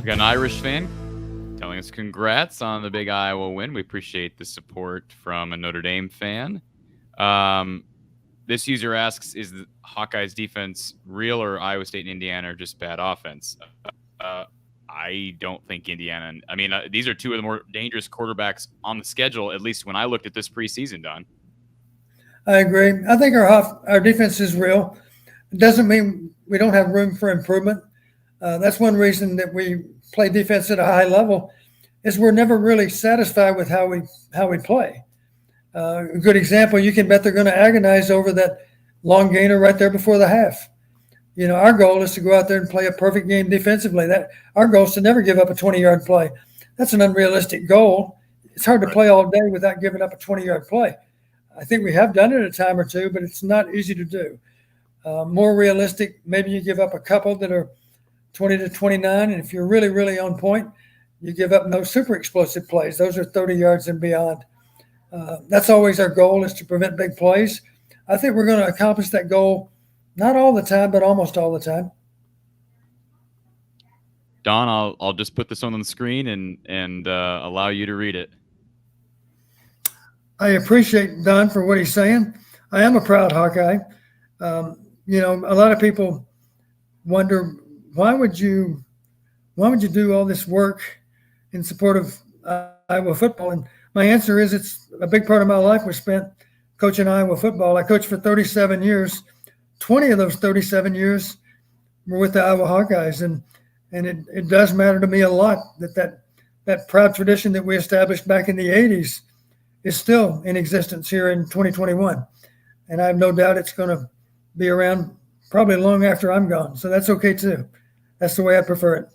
got an Irish fan telling us congrats on the big Iowa win. We appreciate the support from a Notre Dame fan. This user asks, is the Hawkeyes defense real, or Iowa State and Indiana are just bad offense? I don't think Indiana. I mean, these are two of the more dangerous quarterbacks on the schedule, at least when I looked at this preseason, Don. I agree. I think our defense is real. It doesn't mean we don't have room for improvement. That's one reason that we play defense at a high level, is we're never really satisfied with how we play. A good example, you can bet they're going to agonize over that long gainer right there before the half. You know, our goal is to go out there and play a perfect game defensively. That our goal is to never give up a 20-yard play. That's an unrealistic goal. It's hard to play all day without giving up a 20-yard play. I think we have done it a time or two, but it's not easy to do. More realistic, maybe you give up a couple that are 20 to 29, and if you're really, really on point, you give up no super explosive plays. Those are 30 yards and beyond. That's always our goal, is to prevent big plays. I think we're going to accomplish that goal, not all the time, but almost all the time. Don, I'll just put this on the screen and allow you to read it. I appreciate Don for what he's saying. I am a proud Hawkeye. You know, a lot of people wonder, why would you do all this work in support of Iowa football? And my answer is, it's a big part of my life was spent coaching Iowa football. I coached for 37 years. 20 of those 37 years were with the Iowa Hawkeyes. And it does matter to me a lot that proud tradition that we established back in the 80s is still in existence here in 2021. And I have no doubt it's going to be around probably long after I'm gone. So that's okay too. That's the way I prefer it.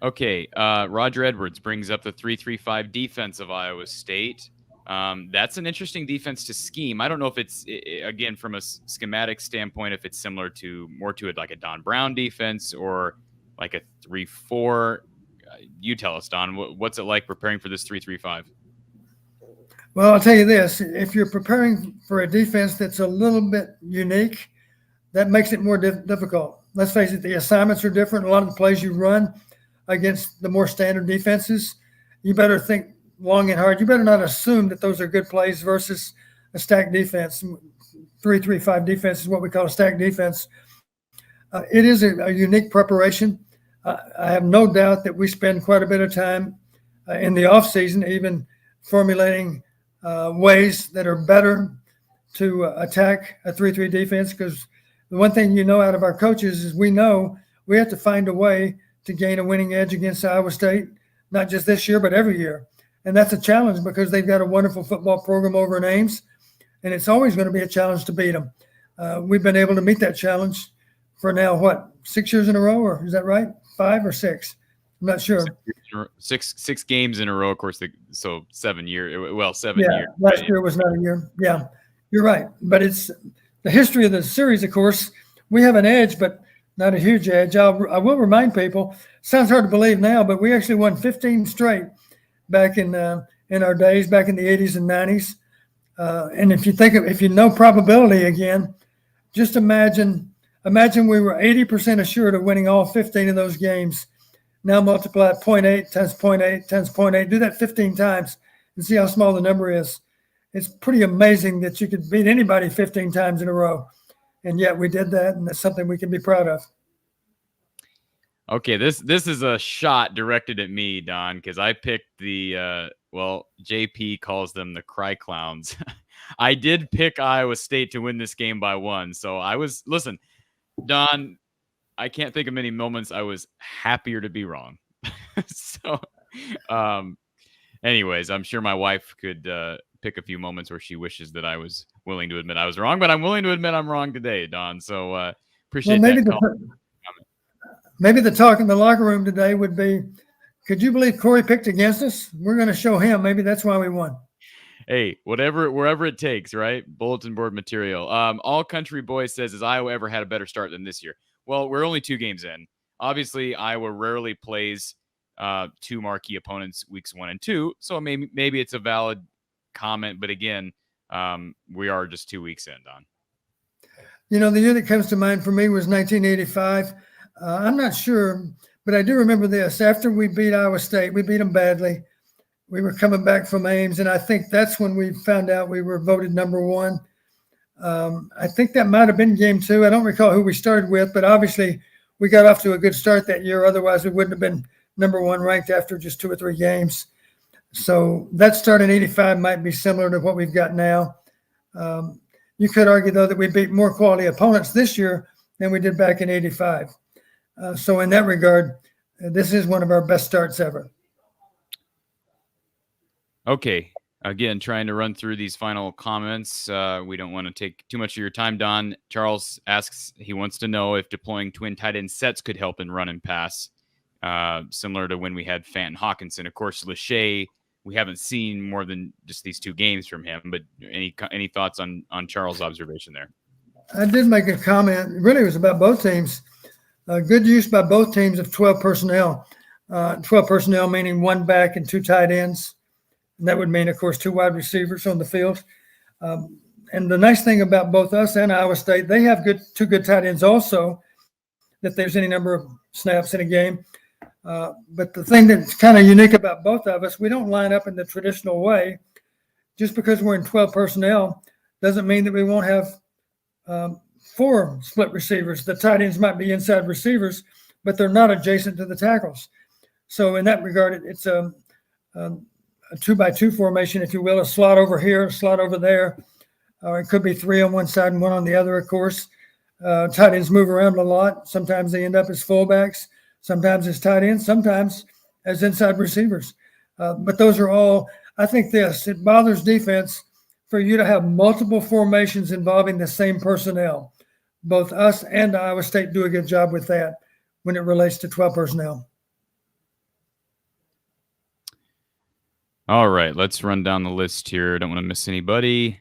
Okay, Roger Edwards brings up the 3-3-5 defense of Iowa State. That's an interesting defense to scheme. I don't know if it's, again, from a schematic standpoint, if it's similar to it like a Don Brown defense or like a 3-4. You tell us, Don, what's it like preparing for this 3-3-5? Well, I'll tell you this. If you're preparing for a defense that's a little bit unique, that makes it more difficult. Let's face it, the assignments are different. A lot of the plays you run against the more standard defenses, you better think long and hard. You better not assume that those are good plays versus a stacked defense. 3-3-5 defense is what we call a stacked defense. It is a unique preparation. I have no doubt that we spend quite a bit of time in the offseason even formulating ways that are better to attack a 3-3 defense, because the one thing you know out of our coaches is we know we have to find a way to gain a winning edge against Iowa State, not just this year, but every year. And that's a challenge because they've got a wonderful football program over in Ames, and it's always going to be a challenge to beat them. We've been able to meet that challenge for now, 6 years in a row, or is that right? 5 or 6? I'm not sure. Six games in a row, of course. So 7 years. Well, 7 years. Last year was not a year. Yeah, you're right. But it's the history of the series, of course. We have an edge, but not a huge edge. I will remind people, sounds hard to believe now, but we actually won 15 straight back in our days, back in the 80s and 90s. And if you know probability again, just imagine we were 80% assured of winning all 15 of those games. Now multiply 0.8 times 0.8 times 0.8. Do that 15 times and see how small the number is. It's pretty amazing that you could beat anybody 15 times in a row. And yet we did that, and that's something we can be proud of. Okay, this is a shot directed at me, Don, because I picked the JP calls them the Cry Clowns. I did pick Iowa State to win this game by 1. So listen, Don, I can't think of many moments I was happier to be wrong. So, anyways, I'm sure my wife could pick a few moments where she wishes that I was willing to admit I was wrong, but I'm willing to admit I'm wrong today, Don. So appreciate that. Maybe the talk in the locker room today would be, could you believe Corey picked against us? We're going to show him. Maybe that's why we won. Hey, wherever it takes, right? Bulletin board material. All Country Boy says, has Iowa ever had a better start than this year? Well, we're only 2 games in. Obviously, Iowa rarely plays 2 marquee opponents weeks 1 and 2. So maybe it's a valid comment. But again, we are just 2 weeks in, Don. You know, the year that comes to mind for me was 1985. I'm not sure, but I do remember this. After we beat Iowa State, we beat them badly. We were coming back from Ames, and I think that's when we found out we were voted number one. I think that might have been game 2. I don't recall who we started with, but obviously we got off to a good start that year. Otherwise, we wouldn't have been number 1 ranked after just 2 or 3 games. So that start in '85 might be similar to what we've got now. You could argue, though, that we beat more quality opponents this year than we did back in '85. So in that regard, this is one of our best starts ever. Okay. Again, trying to run through these final comments. We don't want to take too much of your time, Don. Charles asks, he wants to know if deploying twin tight end sets could help in run and pass, similar to when we had Fant and Hawkinson. Of course, Lachey, we haven't seen more than just these 2 games from him, but any thoughts on Charles' observation there? I did make a comment. Really, it was about both teams. Good use by both teams of 12 personnel. 12 personnel meaning 1 back and 2 tight ends. And that would mean, of course, 2 wide receivers on the field. And the nice thing about both us and Iowa State, they have 2 good tight ends also, if there's any number of snaps in a game. But the thing that's kind of unique about both of us, we don't line up in the traditional way. Just because we're in 12 personnel doesn't mean that we won't have 4 split receivers. The tight ends might be inside receivers, but they're not adjacent to the tackles. So in that regard, it's a 2-by-2 formation, if you will, a slot over here, a slot over there. It could be 3 on one side and 1 on the other, of course. Tight ends move around a lot. Sometimes they end up as fullbacks, sometimes as tight ends, sometimes as inside receivers. But those are all, I think it bothers defense for you to have multiple formations involving the same personnel. Both us and Iowa State do a good job with that when it relates to 12 personnel. All right, let's run down the list here. Don't want to miss anybody.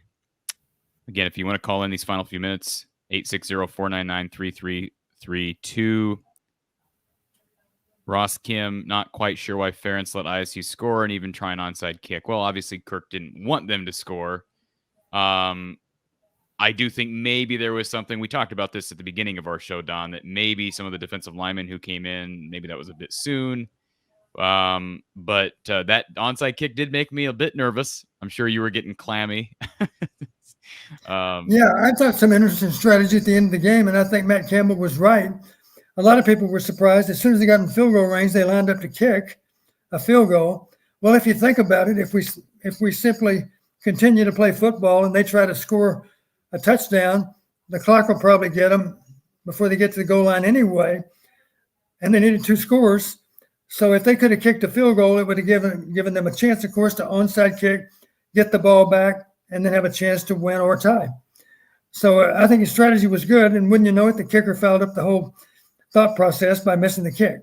Again, if you want to call in these final few minutes, 860-499-3332. Ross Kim, not quite sure why Ferentz let ISU score and even try an onside kick. Well, obviously, Kirk didn't want them to score. I do think maybe there was something. We talked about this at the beginning of our show, Don, that maybe some of the defensive linemen who came in, maybe that was a bit soon. But that onside kick did make me a bit nervous. I'm sure you were getting clammy. Yeah, I thought some interesting strategy at the end of the game, and I think Matt Campbell was right. A lot of people were surprised. As soon as they got in field goal range, they lined up to kick a field goal. Well, if you think about it, if we simply continue to play football and they try to score a touchdown, the clock will probably get them before they get to the goal line anyway, and they needed 2 scores. So if they could have kicked a field goal, it would have given them a chance, of course, to onside kick, get the ball back, and then have a chance to win or tie. So I think his strategy was good, and wouldn't you know it, the kicker fouled up the whole thought process by missing the kick.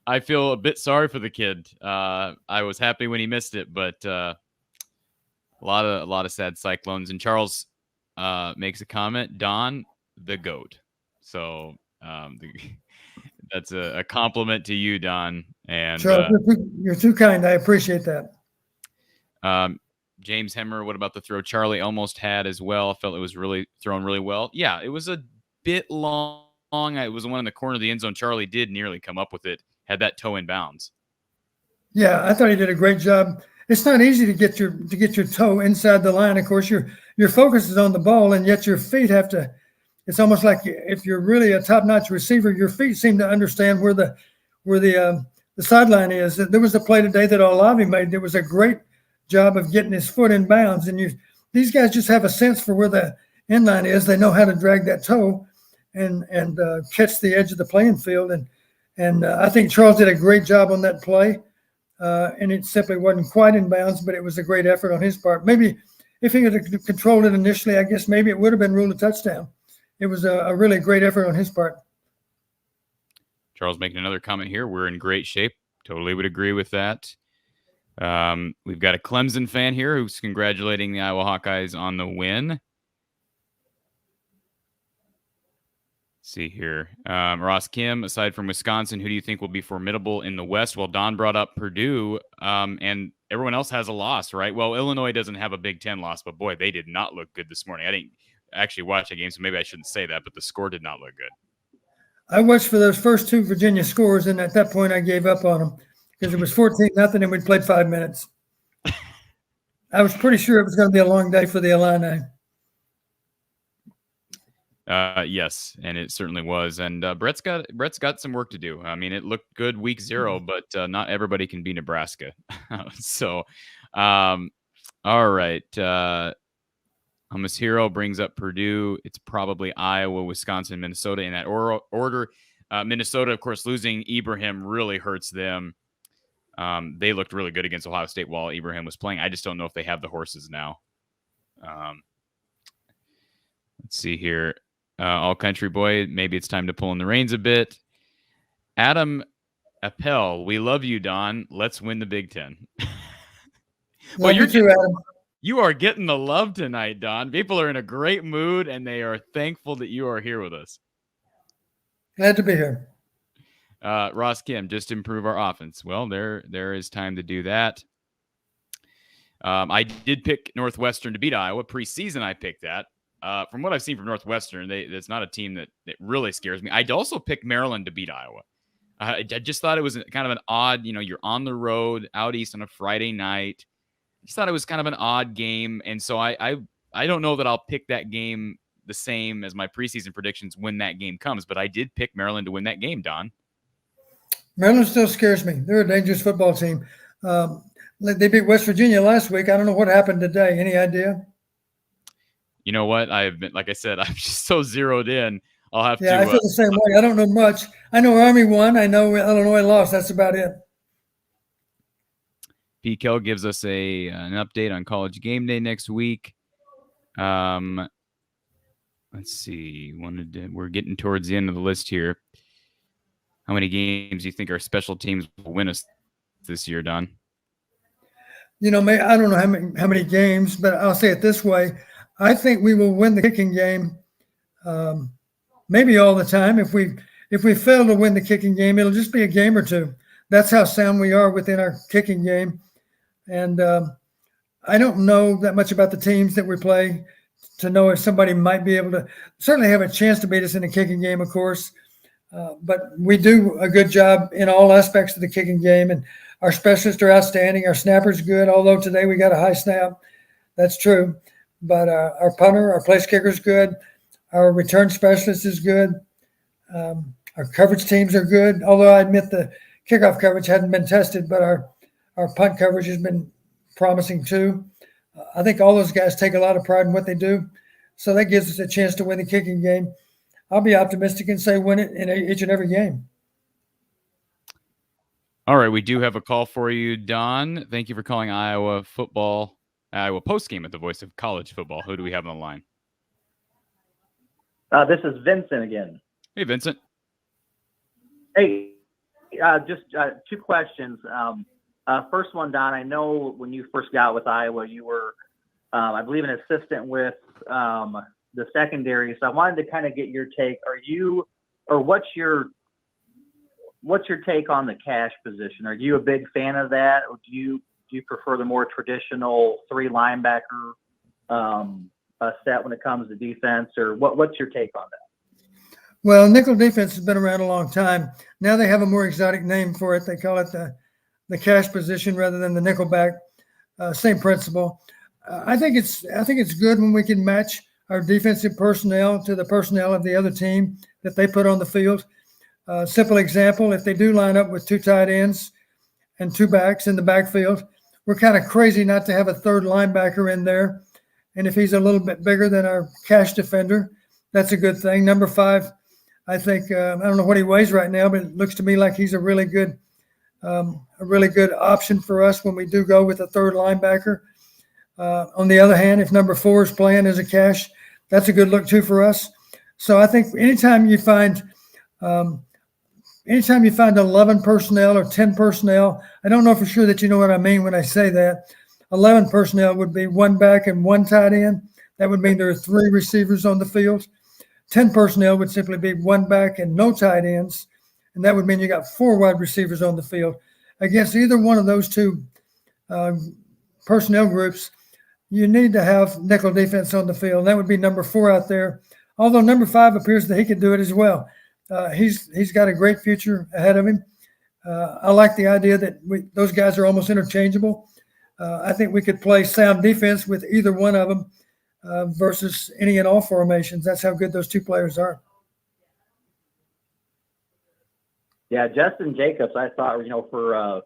I feel a bit sorry for the kid. I was happy when he missed it, but a lot of sad cyclones. And Charles makes a comment, Don, the GOAT. So that's a compliment to you, Don. And Charles, you're too kind. I appreciate that. James Hemmer, what about the throw Charlie almost had as well? I felt it was really thrown really well. Yeah, it was a bit long. It was the one in the corner of the end zone. Charlie did nearly come up with it, had that toe in bounds. Yeah, I thought he did a great job. It's not easy to get your toe inside the line. Of course, your focus is on the ball, and yet your feet have to. It's almost like if you're really a top-notch receiver, your feet seem to understand where the sideline is. There was a play today that Olavi made. There was a great job of getting his foot in bounds, and these guys just have a sense for where the end line is. They know how to drag that toe and catch the edge of the playing field. And I think Charles did a great job on that play. And it simply wasn't quite in bounds, but it was a great effort on his part. Maybe if he had controlled it initially, I guess maybe it would have been ruled a touchdown. It was a really great effort on his part. Charles making another comment here. We're in great shape. Totally would agree with that. We've got a Clemson fan here who's congratulating the Iowa Hawkeyes on the win. Let's see here. Ross Kim, aside from Wisconsin, who do you think will be formidable in the West? Well, Don brought up Purdue, and everyone else has a loss, right? Well, Illinois doesn't have a Big Ten loss, but boy, they did not look good this morning. I didn't actually watch the game, so maybe I shouldn't say that, but the score did not look good. I watched for those first two Virginia scores, and at that point I gave up on them because it was 14-0 and we'd played 5 minutes. I was pretty sure it was going to be a long day for the Illini. Yes, and it certainly was. And Brett's got some work to do. I mean, it looked good week 0, but not everybody can be Nebraska. So, all right. Hummus Hero brings up Purdue. It's probably Iowa, Wisconsin, Minnesota in that order. Minnesota, of course, losing Ibrahim really hurts them. They looked really good against Ohio State while Ibrahim was playing. I just don't know if they have the horses now. Let's see here. All Country Boy, maybe it's time to pull in the reins a bit. Adam Appel, we love you, Don. Let's win the Big Ten. Well, you too, Adam. You are getting the love tonight, Don. People are in a great mood, and they are thankful that you are here with us. Glad to be here. Ross Kim, just improve our offense. Well, there is time to do that. I did pick Northwestern to beat Iowa. Preseason, I picked that. From what I've seen from Northwestern, it's not a team that really scares me. I'd also pick Maryland to beat Iowa. I just thought it was kind of an odd, you're on the road out east on a Friday night. I just thought it was kind of an odd game. And so I don't know that I'll pick that game the same as my preseason predictions when that game comes, but I did pick Maryland to win that game, Don. Maryland still scares me. They're a dangerous football team. They beat West Virginia last week. I don't know what happened today. Any idea? You know what? I've been, like I said, I'm just so zeroed in. I'll have to. Yeah, I feel the same way. I don't know much. I know Army won. I know Illinois lost. That's about it. P. Kell gives us an update on College Game Day next week. Let's see. We're getting towards the end of the list here. How many games do you think our special teams will win us this year, Don? I don't know how many games, but I'll say it this way. I think we will win the kicking game, maybe all the time. If we fail to win the kicking game, it'll just be a game or two. That's how sound we are within our kicking game. And I don't know that much about the teams that we play to know if somebody might be able to certainly have a chance to beat us in the kicking game, of course. But we do a good job in all aspects of the kicking game, and our specialists are outstanding. Our snapper's good, although today we got a high snap. That's true. But our punter, our place kicker is good. Our return specialist is good. Our coverage teams are good, although I admit the kickoff coverage hadn't been tested, but our punt coverage has been promising too. I think all those guys take a lot of pride in what they do, so that gives us a chance to win the kicking game. I'll be optimistic and say win it in each and every game. All right, we do have a call for you, Don. Thank you for calling Iowa postgame at the voice of college football. Who do we have on the line? This is Vincent again. Hey, Vincent. Hey, just 2 questions. First one, Don, I know when you first got with Iowa, you were, I believe, an assistant with the secondary. So I wanted to kind of get your take. What's your take on the cash position? Are you a big fan of that, or do you prefer the more traditional 3 linebacker set when it comes to defense, or what's your take on that? Well, nickel defense has been around a long time. Now they have a more exotic name for it. They call it the cash position rather than the nickelback. Same principle. I think it's good when we can match our defensive personnel to the personnel of the other team that they put on the field. Simple example: if they do line up with 2 tight ends and 2 backs in the backfield, we're kind of crazy not to have a 3rd linebacker in there. And if he's a little bit bigger than our cash defender, that's a good thing. Number 5, I think, I don't know what he weighs right now, but it looks to me like he's a really good option for us when we do go with a 3rd linebacker. On the other hand, if number 4 is playing as a cash, that's a good look too for us. So I think anytime you find 11 personnel or 10 personnel, I don't know for sure that you know what I mean when I say that. 11 personnel would be 1 back and 1 tight end. That would mean there are 3 receivers on the field. 10 personnel would simply be 1 back and no tight ends. And that would mean you got 4 wide receivers on the field. Against either one of those 2 personnel groups, you need to have nickel defense on the field. That would be number 4 out there. Although number 5 appears that he could do it as well. He's got a great future ahead of him. I like the idea that those guys are almost interchangeable. I think we could play sound defense with either one of them versus any and all formations. That's how good those two players are. Yeah, Justin Jacobs, I thought, for a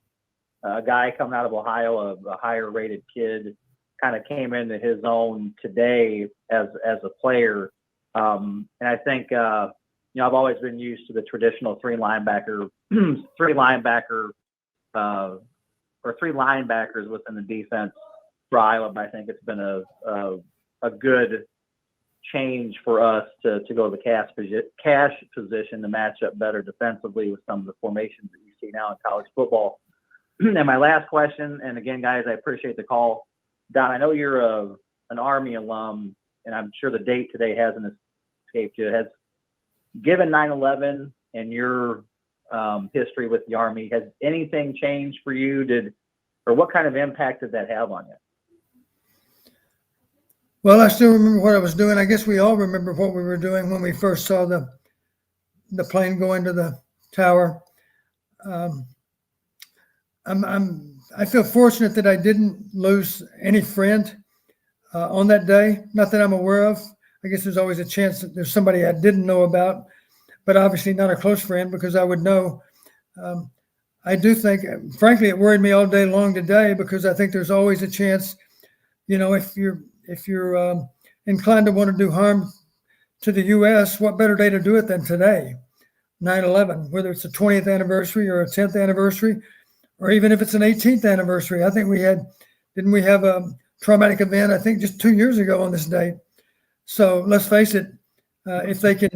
guy coming out of Ohio, a higher rated kid, kind of came into his own today as a player. And I think, I've always been used to the traditional three linebackers within the defense for Iowa. But I think it's been a good change for us to go to the cash position to match up better defensively with some of the formations that you see now in college football. And my last question, and again, guys, I appreciate the call. Don, I know you're an Army alum, and I'm sure the date today hasn't escaped you. Has given 9/11 and your history with the Army, has anything changed for you? Or what kind of impact did that have on you? Well, I still remember what I was doing. I guess we all remember what we were doing when we first saw the plane go into the tower. I feel fortunate that I didn't lose any friend on that day. Not that I'm aware of. I guess there's always a chance that there's somebody I didn't know about, but obviously not a close friend because I would know. I do think, frankly, it worried me all day long today because I think there's always a chance, if you're inclined to want to do harm to the U.S., what better day to do it than today, 9/11, whether it's a 20th anniversary or a 10th anniversary, or even if it's an 18th anniversary. I think didn't we have a traumatic event, I think just 2 years ago on this date. So let's face it, if they can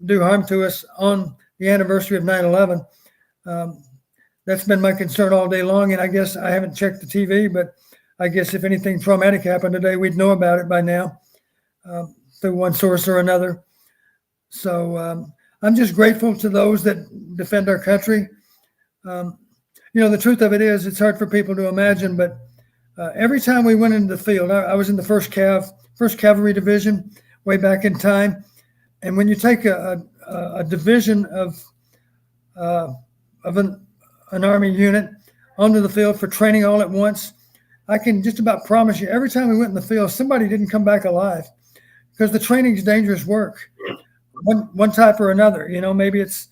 do harm to us on the anniversary of 9/11, that's been my concern all day long. And I guess I haven't checked the TV, but I guess if anything traumatic happened today, we'd know about it by now through one source or another. So I'm just grateful to those that defend our country. The truth of it is it's hard for people to imagine, but every time we went into the field, I was in the First Cavalry Division way back in time. And when you take a division of an Army unit onto the field for training all at once, I can just about promise you every time we went in the field, somebody didn't come back alive because the training is dangerous work, one type or another. Maybe it's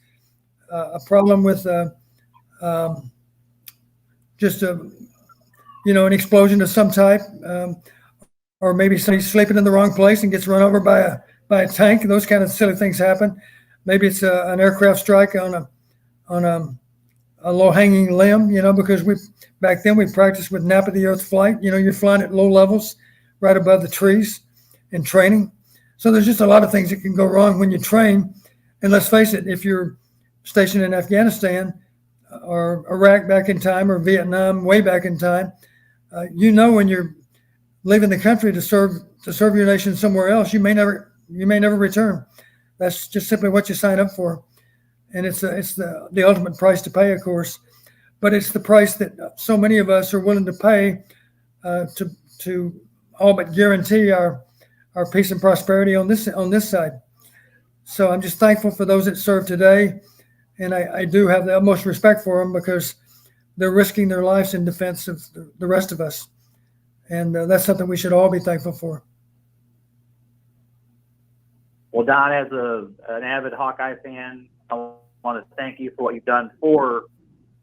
a problem with just an explosion of some type, or maybe somebody's sleeping in the wrong place and gets run over by a tank. Those kind of silly things happen. Maybe it's an aircraft strike on a low-hanging limb, because back then we practiced with nap of the earth flight. You're flying at low levels right above the trees in training. So there's just a lot of things that can go wrong when you train. And let's face it, if you're stationed in Afghanistan or Iraq back in time or Vietnam way back in time, when you're leaving the country to serve your nation somewhere else, you may never return. That's just simply what you sign up for. And it's the ultimate price to pay, of course, but it's the price that so many of us are willing to pay to all but guarantee our peace and prosperity on this side. So I'm just thankful for those that serve today, and I do have the utmost respect for them because they're risking their lives in defense of the rest of us, and that's something we should all be thankful for. Well, Don, as an avid Hawkeye fan, I want to thank you for what you've done for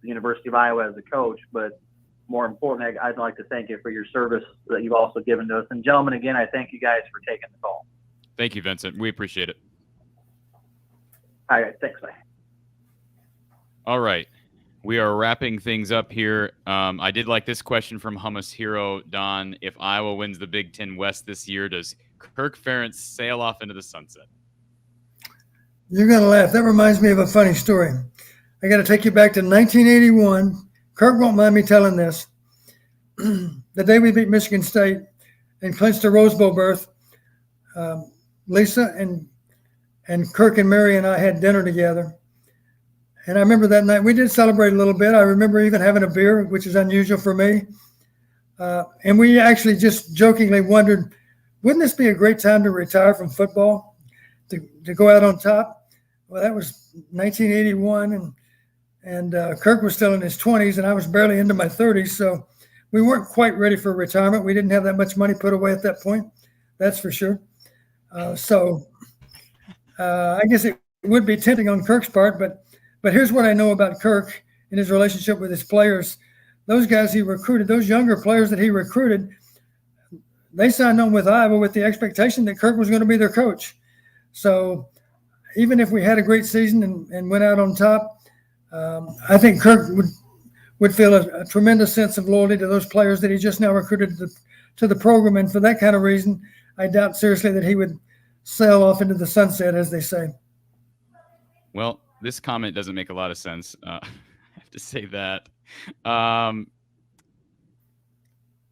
the University of Iowa as a coach, but more importantly, I'd like to thank you for your service that you've also given to us. And gentlemen, again, I thank you guys for taking the call. Thank you, Vincent. We appreciate it. All right, thanks, bye. All right. We are wrapping things up here. I did like this question from Hummus Hero, Don. If Iowa wins the Big Ten West this year, does Kirk Ferentz sail off into the sunset? You're going to laugh. That reminds me of a funny story. I got to take you back to 1981. Kirk won't mind me telling this. The day we beat Michigan State and clinched a Rose Bowl berth, Lisa and Kirk and Mary and I had dinner together. And I remember that night we did celebrate a little bit. I remember even having a beer, which is unusual for me. And we actually just jokingly wondered, wouldn't this be a great time to retire from football, to go out on top? Well, that was 1981, and Kirk was still in his 20s, and I was barely into my 30s. So we weren't quite ready for retirement. We didn't have that much money put away at that point. That's for sure. I guess it would be tempting on Kirk's part, but here's what I know about Kirk and his relationship with his players. Those guys he recruited, those younger players that he recruited, they signed on with Iowa with the expectation that Kirk was going to be their coach. So even if we had a great season and went out on top, I think Kirk would feel a tremendous sense of loyalty to those players that he just now recruited to the program. And for that kind of reason, I doubt seriously that he would sail off into the sunset, as they say. Well, this comment doesn't make a lot of sense. I have to say that. All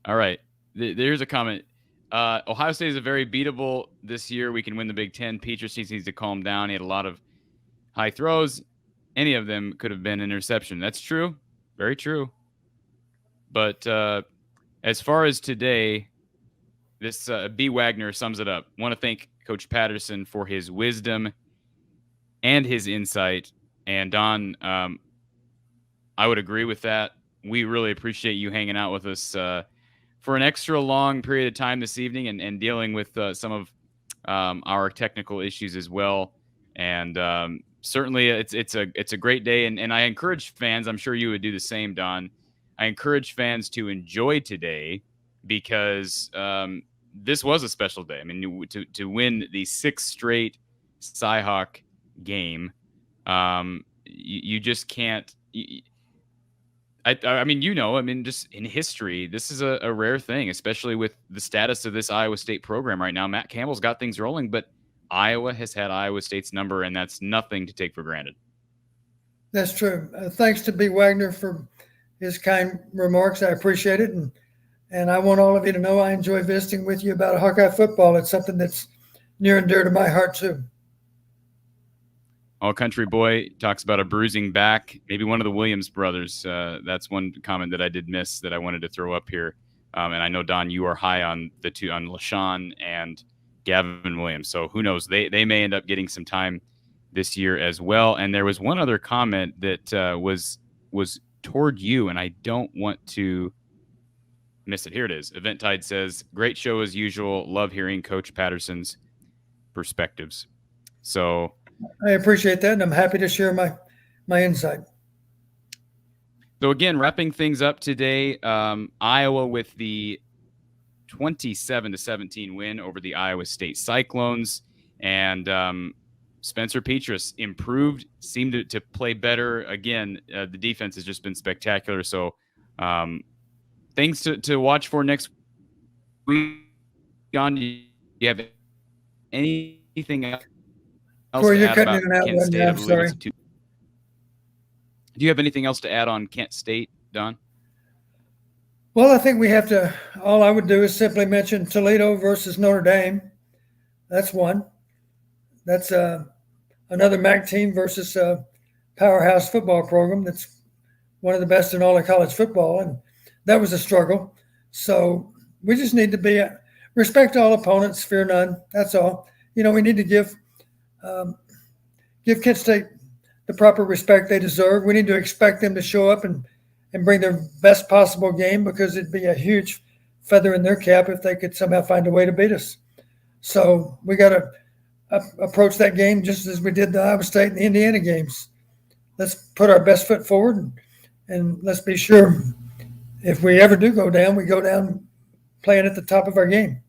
right. There's a comment. Ohio State is a very beatable this year. We can win the Big Ten. Petras needs to calm down. He had a lot of high throws. Any of them could have been an interception. That's true. Very true. But as far as today, this B. Wagner sums it up. Want to thank Coach Patterson for his wisdom and his insight. And Don, I would agree with that. We really appreciate you hanging out with us for an extra long period of time this evening and dealing with some of our technical issues as well. And certainly it's a great day. And I encourage fans, I'm sure you would do the same, Don. I encourage fans to enjoy today because this was a special day. I mean, to win the 6th straight Cy-Hawk game, you just can't. I mean, just in history, this is a rare thing, especially with the status of this Iowa State program right now. Matt Campbell's got things rolling, but Iowa has had Iowa State's number, and that's nothing to take for granted. That's true. Thanks to B. Wagner for his kind remarks. I appreciate it. And I want all of you to know I enjoy visiting with you about Hawkeye football. It's something that's near and dear to my heart, too. All Country Boy talks about a bruising back. Maybe one of the Williams brothers. That's one comment that I did miss that I wanted to throw up here. And I know, Don, you are high on the two, on LaShawn and Gavin Williams. So who knows? They may end up getting some time this year as well. And there was one other comment that was toward you, and I don't want to miss it. Here it is. Event Tide says, great show as usual. Love hearing Coach Patterson's perspectives. So I appreciate that, and I'm happy to share my insight. So again, wrapping things up today, Iowa with the 27-17 win over the Iowa State Cyclones, and Spencer Petras improved, seemed to play better. Again, the defense has just been spectacular. So things to watch for next week. John, do you have anything else Corey, to you're add cutting about in and out. Kent State? I'm sorry. Do you have anything else to add on Kent State, Don? Well, I think we have to. All I would do is simply mention Toledo versus Notre Dame. That's one. That's another MAC team versus a powerhouse football program that's one of the best in all of college football, and that was a struggle. So we just need to respect all opponents, fear none. That's all. We need to give Kent State the proper respect they deserve. We need to expect them to show up and bring their best possible game, because it'd be a huge feather in their cap if they could somehow find a way to beat us. So we got to approach that game just as we did the Iowa State and the Indiana games. Let's put our best foot forward, and let's be sure if we ever do go down, we go down playing at the top of our game.